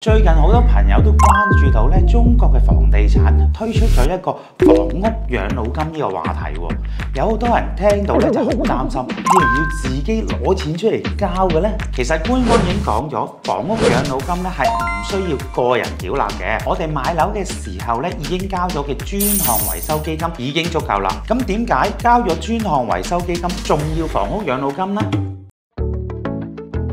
最近好多朋友都關注到中國嘅房地產推出咗一個房屋養老金呢個話題喎，有好多人聽到就好擔心，要唔要自己攞錢出嚟交嘅呢？其實官方已經講咗，房屋養老金係唔需要個人繳納嘅，我哋買樓嘅時候已經交咗嘅專項維修基金已經足夠啦。咁點解交咗專項維修基金仲要房屋養老金呢？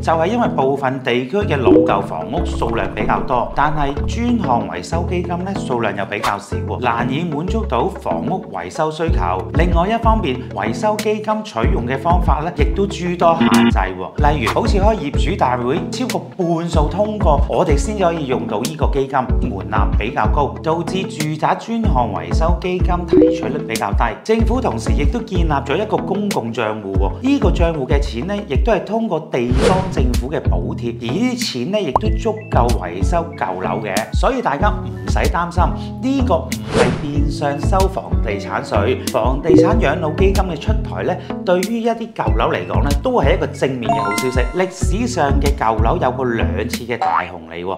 就係因為部分地區嘅老舊房屋數量比較多，但係專項維修基金數量又比較少，難以滿足到房屋維修需求。另外一方面，維修基金取用嘅方法亦都諸多限制，例如好似開業主大會超過半數通過，我哋先可以用到呢個基金，門檻比較高，導致住宅專項維修基金提取率比較低。政府同時亦都建立咗一個公共帳戶，呢個帳戶嘅錢亦都係通過地方政府嘅補貼，而呢啲錢亦都足夠維修舊樓嘅，所以大家唔使擔心，呢個唔係變相收房地產稅。房地產養老基金嘅出台對於一啲舊樓嚟講都係一個正面嘅好消息。歷史上嘅舊樓有過2次嘅大紅利喎。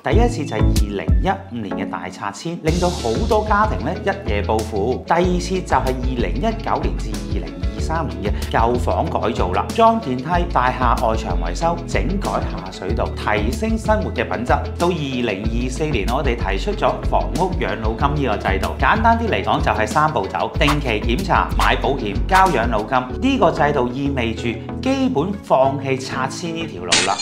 第一次就係2015年嘅大拆遷，令到好多家庭一夜暴富。第二次就係2019年至2023年嘅舊房改造啦，裝電梯、大廈外牆維修、整改下水道，提升生活嘅品質。到2024年，我哋提出咗房屋養老金呢個制度。簡單啲嚟講，就係3步走：定期檢查、買保險、交養老金。呢個制度意味住基本放棄拆遷呢條路啦。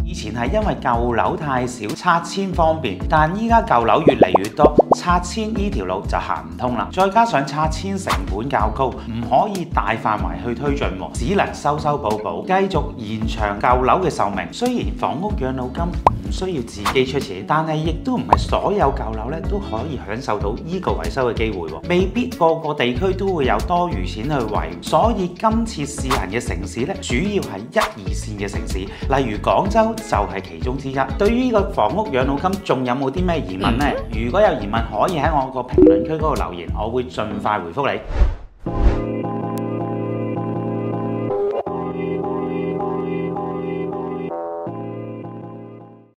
以前係因為舊樓太少，拆遷方便，但依家舊樓越嚟越多，拆遷呢條路就行唔通啦。再加上拆遷成本較高，唔可以大範圍去推進，只能修修補補，繼續延長舊樓嘅壽命。雖然房屋養老金唔需要自己出錢，但係亦都唔係所有舊樓都可以享受到呢個維修嘅機會，未必個個地區都會有多餘錢去維。所以今次試行嘅城市主要係1、2線嘅城市，例如廣州就係其中之一。對於呢個房屋養老金仲有冇啲咩疑問呢？如果有疑問，可以喺我個評論區嗰度留言，我會盡快回覆你。